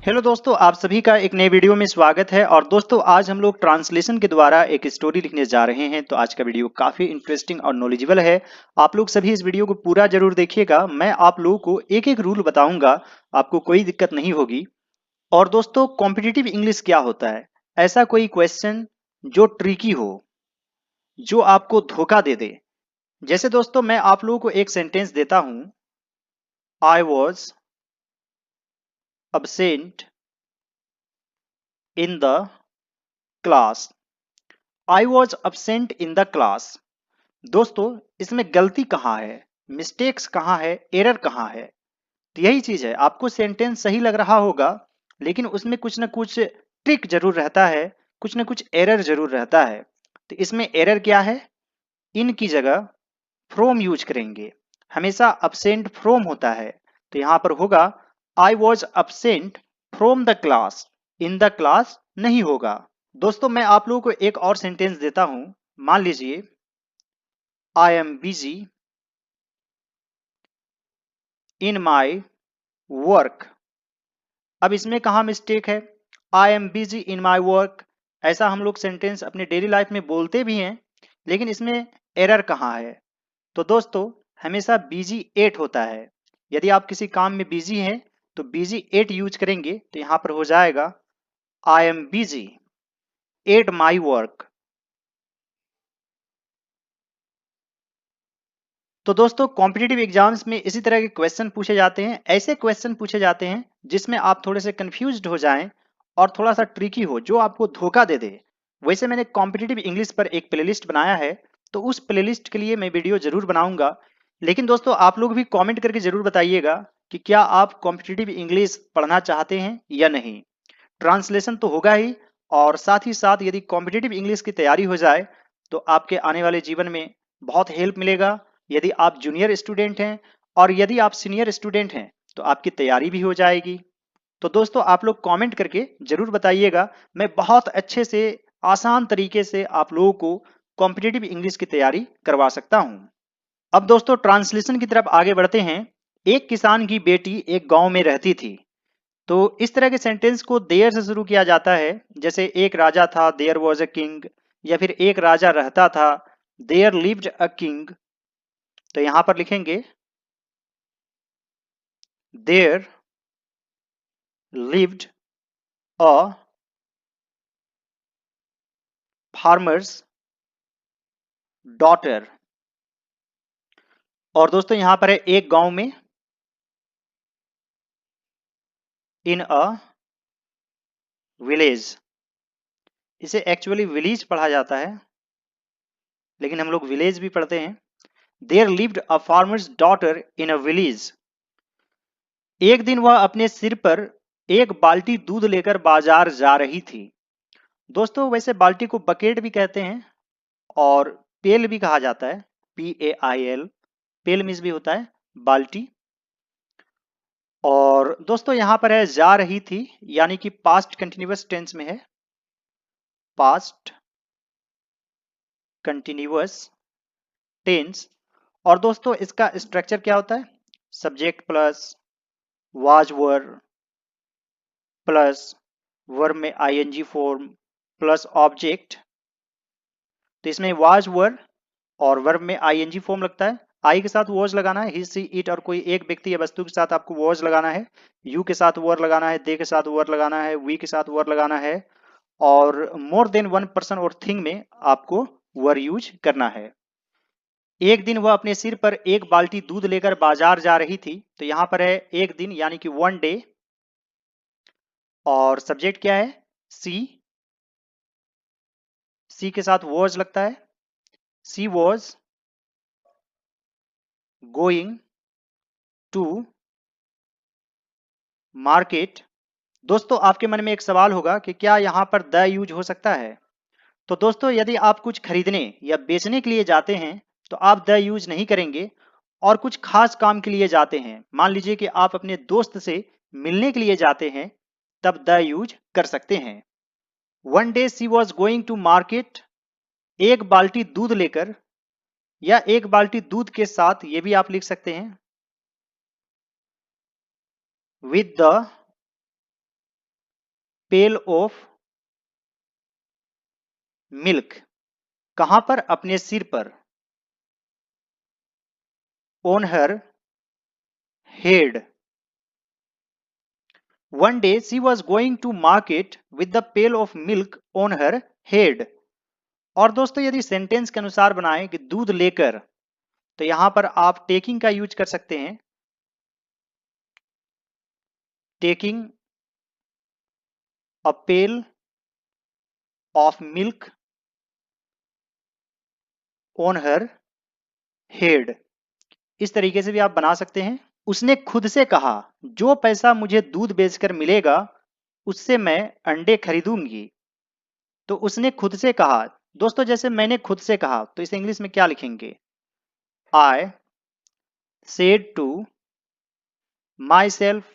Hello दोस्तों, आप सभी का एक नए वीडियो में स्वागत है। और दोस्तों, आज हम लोग ट्रांसलेशन के द्वारा एक स्टोरी लिखने जा रहे हैं। तो आज का वीडियो काफी इंटरेस्टिंग और नॉलेजेबल है। आप लोग सभी इस वीडियो को पूरा जरूर देखिएगा। मैं आप लोगों को एक एक रूल बताऊंगा, आपको कोई दिक्कत नहीं होगी। और दोस्तों, कॉम्पिटिटिव इंग्लिश क्या होता है? ऐसा कोई क्वेश्चन जो ट्रिकी हो, जो आपको धोखा दे दे। जैसे दोस्तों, मैं आप लोगों को एक सेंटेंस देता हूं, I was absent in the class. I was absent in the class. दोस्तों, इसमें गलती कहाँ है, मिस्टेक्स कहाँ है, एरर कहाँ है? तो यही चीज है, आपको सेंटेंस सही लग रहा होगा, लेकिन उसमें कुछ ना कुछ ट्रिक जरूर रहता है, कुछ ना कुछ एरर जरूर रहता है। तो इसमें एरर क्या है? इन की जगह फ्रॉम यूज करेंगे। हमेशा absent फ्रॉम होता है, तो यहां पर होगा I was absent from the class. In the class नहीं होगा। दोस्तों, मैं आप लोगों को एक और सेंटेंस देता हूं। मान लीजिए, I am busy in my work. अब इसमें कहा मिस्टेक है? I am busy in my work, ऐसा हम लोग सेंटेंस अपने डेली लाइफ में बोलते भी हैं, लेकिन इसमें एरर कहाँ है? तो दोस्तों, हमेशा बिजी एट होता है। यदि आप किसी काम में बिजी हैं तो बिजी एट यूज करेंगे, तो यहां पर हो जाएगा I am busy at my work. तो दोस्तों, कॉम्पिटिटिव एग्जाम्स में इसी तरह के क्वेश्चन पूछे जाते हैं। ऐसे क्वेश्चन पूछे जाते हैं जिसमें आप थोड़े से कंफ्यूज्ड हो जाएं और थोड़ा सा ट्रिकी हो, जो आपको धोखा दे दे। वैसे मैंने कॉम्पिटिटिव इंग्लिश पर एक प्लेलिस्ट बनाया है, तो उस प्लेलिस्ट के लिए मैं वीडियो जरूर बनाऊंगा। लेकिन दोस्तों, आप लोग भी कॉमेंट करके जरूर बताइएगा कि क्या आप कॉम्पिटिटिव इंग्लिश पढ़ना चाहते हैं या नहीं। ट्रांसलेशन तो होगा ही, और साथ ही साथ यदि कॉम्पिटिटिव इंग्लिश की तैयारी हो जाए तो आपके आने वाले जीवन में बहुत हेल्प मिलेगा। यदि आप जूनियर स्टूडेंट हैं और यदि आप सीनियर स्टूडेंट हैं तो आपकी तैयारी भी हो जाएगी। तो दोस्तों, आप लोग कमेंट करके जरूर बताइएगा। मैं बहुत अच्छे से, आसान तरीके से आप लोगों को कॉम्पिटिटिव इंग्लिश की तैयारी करवा सकता हूं। अब दोस्तों, ट्रांसलेशन की तरफ आगे बढ़ते हैं। एक किसान की बेटी एक गांव में रहती थी। तो इस तरह के सेंटेंस को देयर से शुरू किया जाता है। जैसे एक राजा था, देयर वॉज अ किंग। या फिर एक राजा रहता था, देयर लिव्ड अ किंग। तो यहां पर लिखेंगे there lived a farmer's daughter. और दोस्तों, यहां पर है एक गांव में, इन अ विलेज। इसे एक्चुअली विलेज पढ़ा जाता है, लेकिन हम लोग विलेज भी पढ़ते हैं। There lived a farmer's daughter in a village. एक दिन वह अपने सिर पर एक बाल्टी दूध लेकर बाजार जा रही थी। दोस्तों, वैसे बाल्टी को बकेट भी कहते हैं और पेल भी कहा जाता है, PAIL। पेल मीन्स भी होता है बाल्टी। और दोस्तों, यहां पर है जा रही थी, यानी कि पास्ट कंटिन्यूअस टेंस में है। Past continuous tense. और दोस्तों, इसका स्ट्रक्चर क्या होता है? Subject plus was were plus verb में ING फॉर्म प्लस ऑब्जेक्ट। तो इसमें वाज वर और वर्ब में ING फॉर्म लगता है। आई के साथ वॉज लगाना है, ही सी इट और कोई एक व्यक्ति या वस्तु के साथ आपको वॉज लगाना है। यू के साथ वर लगाना है, दे के साथ वर लगाना है, वी के साथ वर लगाना है। और मोर देन वन पर्सन और थिंग में आपको वर यूज करना है। एक दिन वह अपने सिर पर एक बाल्टी दूध लेकर बाजार जा रही थी। तो यहां पर है एक दिन, यानी कि वन डे। और सब्जेक्ट क्या है? सी। सी के साथ वॉज लगता है। सी वॉज गोइंग टू मार्केट। दोस्तों, आपके मन में एक सवाल होगा कि क्या यहां पर द यूज हो सकता है? तो दोस्तों, यदि आप कुछ खरीदने या बेचने के लिए जाते हैं तो आप द यूज नहीं करेंगे। और कुछ खास काम के लिए जाते हैं, मान लीजिए कि आप अपने दोस्त से मिलने के लिए जाते हैं, तब द यूज कर सकते हैं। One day she was going to market, एक बाल्टी दूध लेकर, या एक बाल्टी दूध के साथ, ये भी आप लिख सकते हैं, with the pail of milk, कहां पर? अपने सिर पर। On her head. One day she was going to market with the pail of milk on her head। और दोस्तों यदि सेंटेंस के अनुसार बनाएं कि दूध लेकर, तो यहां पर आप टेकिंग का यूज कर सकते हैं। Taking a pail of milk on her head, इस तरीके से भी आप बना सकते हैं। उसने खुद से कहा, जो पैसा मुझे दूध बेचकर मिलेगा उससे मैं अंडे खरीदूंगी। तो उसने खुद से कहा, दोस्तों जैसे मैंने खुद से कहा, तो इसे इंग्लिश में क्या लिखेंगे? I said to myself.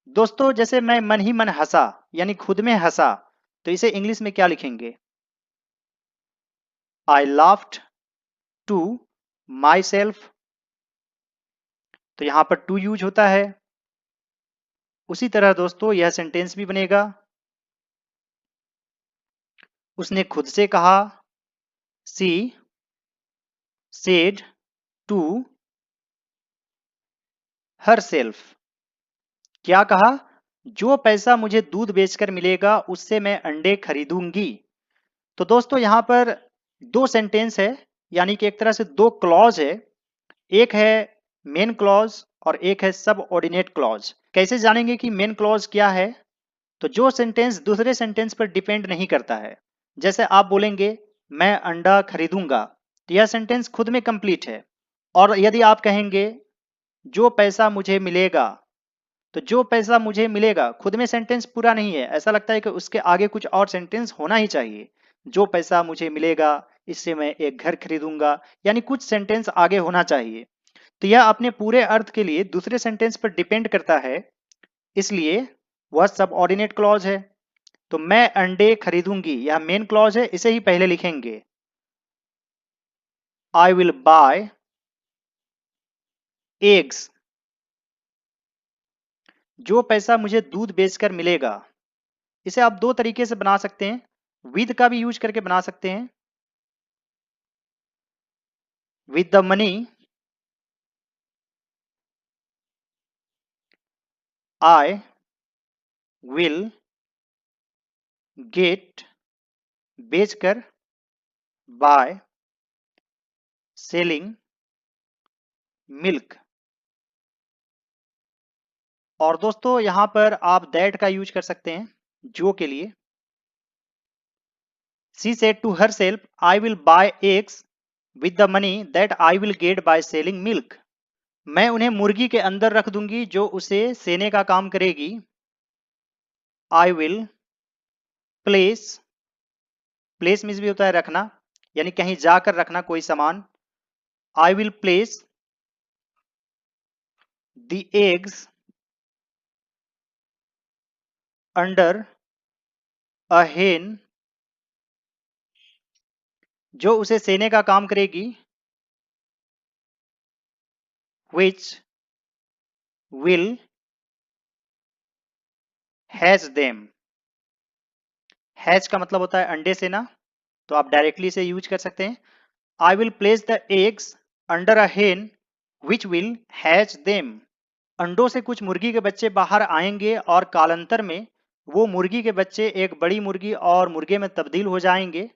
दोस्तों जैसे मैं मन ही मन हंसा, यानी खुद में हंसा, तो इसे इंग्लिश में क्या लिखेंगे? आई लाफ्ड टू माई सेल्फ। तो यहां पर टू यूज होता है। उसी तरह दोस्तों यह सेंटेंस भी बनेगा। उसने खुद से कहा, she said to herself. क्या कहा? जो पैसा मुझे दूध बेचकर मिलेगा उससे मैं अंडे खरीदूंगी। तो दोस्तों यहां पर दो सेंटेंस है, यानी कि एक तरह से दो क्लॉज है। एक है मेन क्लॉज और एक है सब ऑर्डिनेट क्लॉज। कैसे जानेंगे कि मेन क्लॉज क्या है? तो जो सेंटेंस दूसरे सेंटेंस पर डिपेंड नहीं करता है। जैसे आप बोलेंगे मैं अंडा खरीदूंगा, तो यह सेंटेंस खुद में कंप्लीट है। और यदि आप कहेंगे जो पैसा मुझे मिलेगा, तो जो पैसा मुझे मिलेगा खुद में सेंटेंस पूरा नहीं है, ऐसा लगता है कि उसके आगे कुछ और सेंटेंस होना ही चाहिए। जो पैसा मुझे मिलेगा इससे मैं एक घर खरीदूंगा, यानी कुछ सेंटेंस आगे होना चाहिए। तो यह अपने पूरे अर्थ के लिए दूसरे सेंटेंस पर डिपेंड करता है, इसलिए वह सबऑर्डिनेट क्लॉज है। तो मैं अंडे खरीदूंगी, यह मेन क्लॉज है, इसे ही पहले लिखेंगे। आई विल बाय एग्स। जो पैसा मुझे दूध बेचकर मिलेगा, इसे आप दो तरीके से बना सकते हैं। विद का भी यूज करके बना सकते हैं। With the money I will gate, बेचकर, बाय सेलिंग मिल्क। और दोस्तों यहां पर आप दैट का यूज कर सकते हैं जो के लिए। She said to herself I will buy eggs with the money that I will get by selling milk. मैं उन्हें मुर्गी के अंदर रख दूंगी जो उसे सेने का काम करेगी। I will place, place means भी होता है रखना, यानी कहीं जाकर रखना कोई सामान। I will place the eggs under a हेन, जो उसे सेने का काम करेगी। Which will hatch them. Hatch का मतलब होता है अंडे सेना, तो आप डायरेक्टली इसे यूज कर सकते हैं। I will place the eggs under a हेन विच विल हैच देम। अंडों से कुछ मुर्गी के बच्चे बाहर आएंगे और कालांतर में वो मुर्गी के बच्चे एक बड़ी मुर्गी और मुर्गे में तब्दील हो जाएंगे।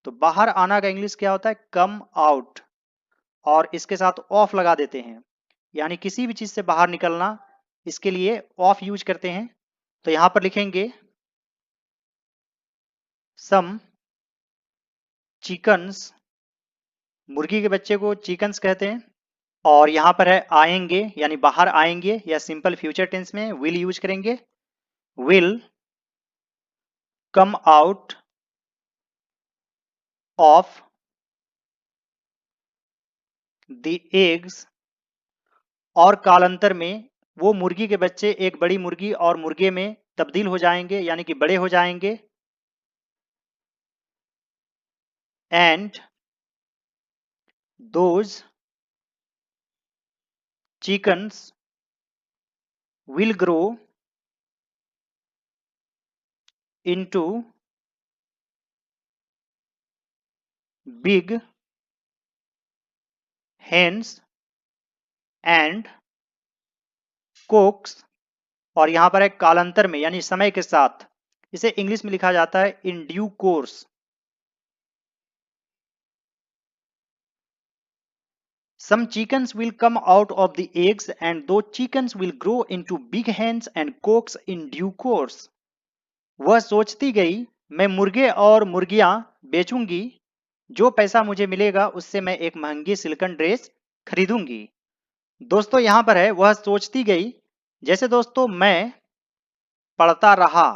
तो बाहर आना का इंग्लिश क्या होता है? Come out. और इसके साथ ऑफ लगा देते हैं, यानी किसी भी चीज से बाहर निकलना, इसके लिए ऑफ यूज करते हैं। तो यहां पर लिखेंगे सम चिकन्स, मुर्गी के बच्चे को चिकन्स कहते हैं। और यहां पर है आएंगे, यानी बाहर आएंगे, या सिंपल फ्यूचर टेंस में विल यूज करेंगे। Will come out of the eggs, और कालांतर में वो मुर्गी के बच्चे एक बड़ी मुर्गी और मुर्गे में तब्दील हो जाएंगे, यानी कि बड़े हो जाएंगे। And those chickens will grow into big hens and cocks, और यहां पर एक कालांतर में यानी समय के साथ, इसे इंग्लिश में लिखा जाता है in due course. Some chickens will come out of the eggs and those chickens will grow into big hens and cocks in due course. वह सोचती गई, मैं मुर्गे और मुर्गियां बेचूंगी, जो पैसा मुझे मिलेगा उससे मैं एक महंगी सिल्कन ड्रेस खरीदूंगी। दोस्तों यहां पर है वह सोचती गई, जैसे दोस्तों मैं पढ़ता रहा,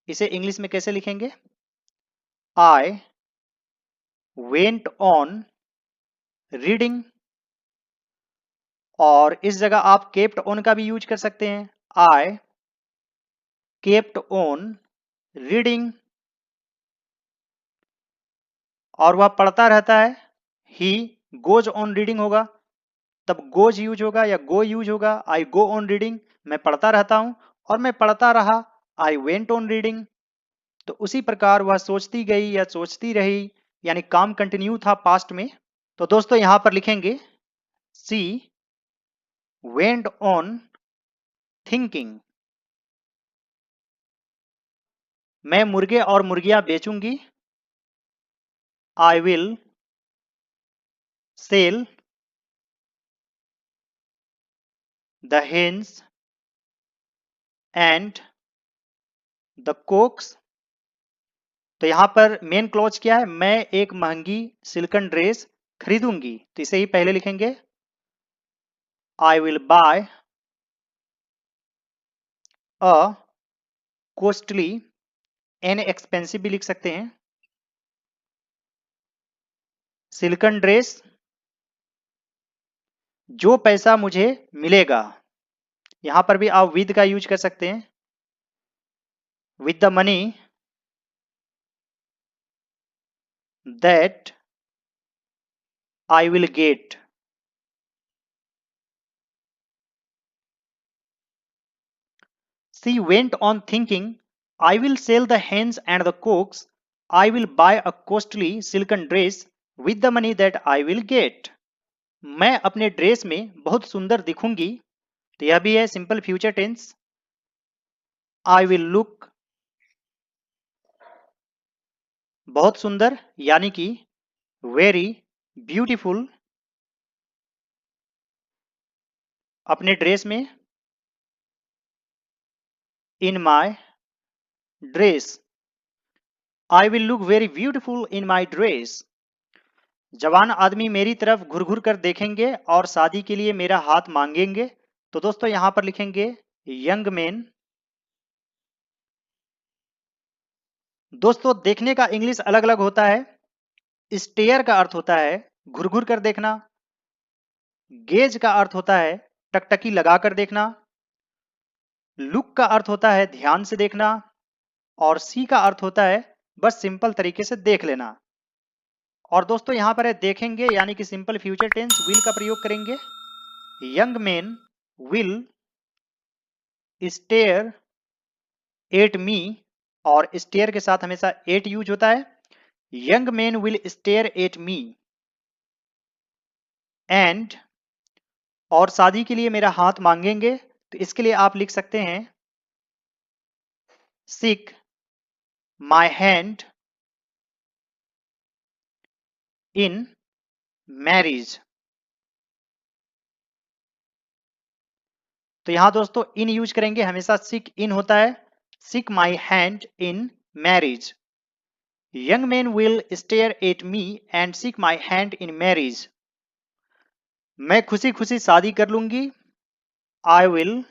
इसे इंग्लिश में कैसे लिखेंगे? I went on reading, और इस जगह आप kept on का भी यूज कर सकते हैं। I kept on reading, और वह पढ़ता रहता है, he goes on reading होगा, तब goes यूज होगा या go यूज होगा। I go on reading, मैं पढ़ता रहता हूं और मैं पढ़ता रहा, I went on reading। तो उसी प्रकार वह सोचती गई या सोचती रही, यानी काम कंटिन्यू था पास्ट में। तो दोस्तों यहां पर लिखेंगे she went on thinking, मैं मुर्गे और मुर्गियां बेचूंगी, I will sell the hens and the cocks। तो यहां पर मेन क्लॉज क्या है? मैं एक महंगी सिल्कन ड्रेस खरीदूंगी, तो इसे ही पहले लिखेंगे I will buy a costly, an expensive भी लिख सकते हैं, सिल्कन ड्रेस, जो पैसा मुझे मिलेगा। यहां पर भी आप विद का यूज कर सकते हैं, with the money that I will gate. She went on thinking, I will sell the hens and the cocks, I will buy a costly silken dress with the money that I will get। मैं अपने dress में बहुत सुंदर दिखूंगी, तो यह भी है simple future tense. I will look बहुत सुंदर, यानी कि वेरी ब्यूटीफुल, अपने ड्रेस में, in my dress, I will look very beautiful in my dress. जवान आदमी मेरी तरफ घुर घुर कर देखेंगे और शादी के लिए मेरा हाथ मांगेंगे, तो दोस्तों यहां पर लिखेंगे यंग मैन। दोस्तों देखने का इंग्लिश अलग अलग होता है। स्टेयर का अर्थ होता है घुर घुर कर देखना, गेज का अर्थ होता है टकटकी लगाकर देखना, लुक का अर्थ होता है ध्यान से देखना, और सी का अर्थ होता है बस सिंपल तरीके से देख लेना। और दोस्तों यहां पर है देखेंगे, यानी कि सिंपल फ्यूचर टेंस विल का प्रयोग करेंगे। Young man will stare at me, और स्टेयर के साथ हमेशा एट यूज होता है। Young man will stare at me and, और शादी के लिए मेरा हाथ मांगेंगे, तो इसके लिए आप लिख सकते हैं seek my hand in marriage. तो यहां दोस्तों इन यूज करेंगे, हमेशा सीक इन होता है, seek my hand in marriage. Young man will stare at me and seek my hand in marriage. मैं खुशी खुशी शादी कर लूंगी, आई विल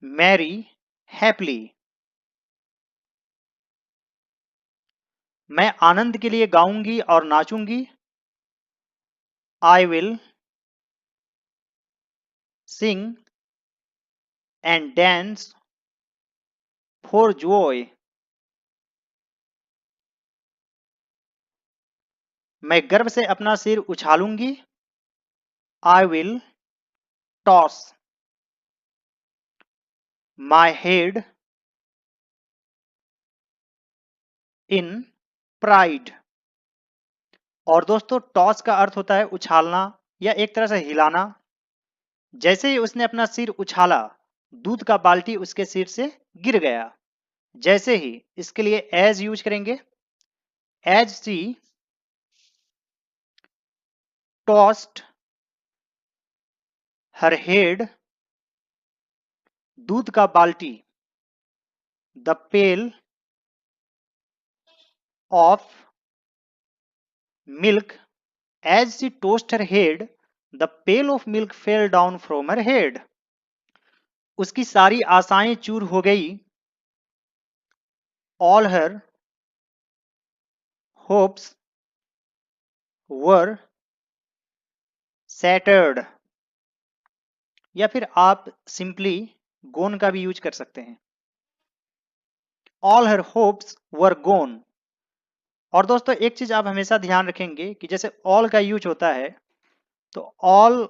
मैरी हैप्पीली। मैं आनंद के लिए गाऊंगी और नाचूंगी, I will sing and dance for joy. मैं गर्व से अपना सिर उछालूंगी, I will toss my head in pride. और दोस्तों टॉस का अर्थ होता है उछालना या एक तरह से हिलाना। जैसे ही उसने अपना सिर उछाला, दूध का बाल्टी उसके सिर से गिर गया। जैसे ही इसके लिए एज यूज करेंगे, as she tossed her head, दूध का बाल्टी, the pail of milk, as she tossed her head, the pail of milk fell down from her head. उसकी सारी आशाएं चूर हो गई। All her hopes were shattered. या फिर आप सिंपली गोन का भी यूज कर सकते हैं। ऑल हर होप्स वर गोन। और दोस्तों एक चीज आप हमेशा ध्यान रखेंगे कि जैसे ऑल का यूज होता है तो ऑल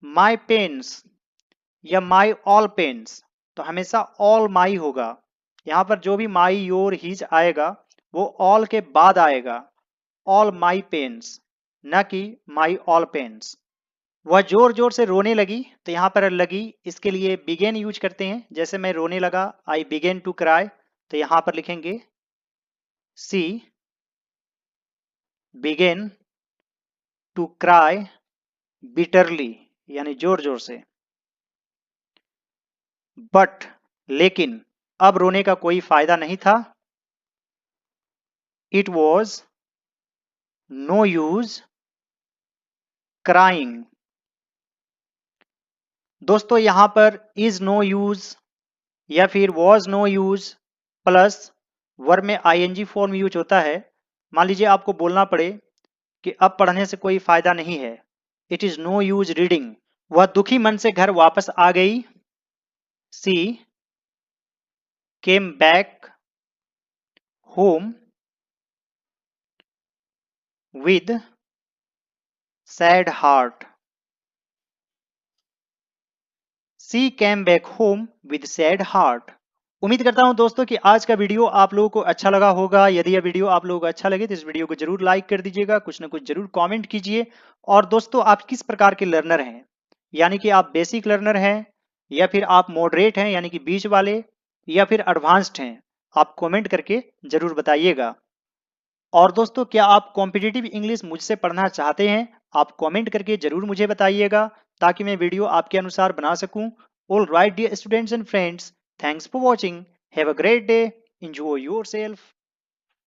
माई पेन्स या माई ऑल पेन्स, तो हमेशा ऑल माई होगा। यहां पर जो भी माई योर हीज आएगा वो ऑल के बाद आएगा, ऑल माई पेन्स, न कि माई ऑल पेन्स। वह जोर जोर से रोने लगी, तो यहां पर लगी इसके लिए बिगेन यूज करते हैं। जैसे मैं रोने लगा, आई बिगेन टू क्राई, तो यहां पर लिखेंगे सी बिगेन टू क्राई बिटरली, यानी जोर जोर से। बट लेकिन अब रोने का कोई फायदा नहीं था। It was no use crying. दोस्तों यहां पर इज नो यूज या फिर was no use plus verb में आईएनजी फॉर्म यूज होता है। मान लीजिए आपको बोलना पड़े कि अब पढ़ने से कोई फायदा नहीं है, it is no use reading. वह दुखी मन से घर वापस आ गई। She came back home with sad heart. She came back home with sad heart. उम्मीद करता हूं दोस्तों कि आज का वीडियो आप लोगों को अच्छा लगा होगा। यदि यह वीडियो आप लोगों को अच्छा लगे तो इस वीडियो को जरूर लाइक कर दीजिएगा, कुछ ना कुछ जरूर कमेंट कीजिए। और दोस्तों आप किस प्रकार के लर्नर हैं, यानी कि आप बेसिक लर्नर हैं या फिर आप मॉडरेट हैं यानी कि बीच वाले, या फिर एडवांस्ड हैं, आप कमेंट करके जरूर बताइएगा। और दोस्तों क्या आप कॉम्पिटिटिव इंग्लिश मुझसे पढ़ना चाहते हैं? आप कमेंट करके जरूर मुझे बताइएगा ताकि मैं वीडियो आपके अनुसार बना सकूं। All right dear students and friends, thanks for watching, have a great day, enjoy yourself।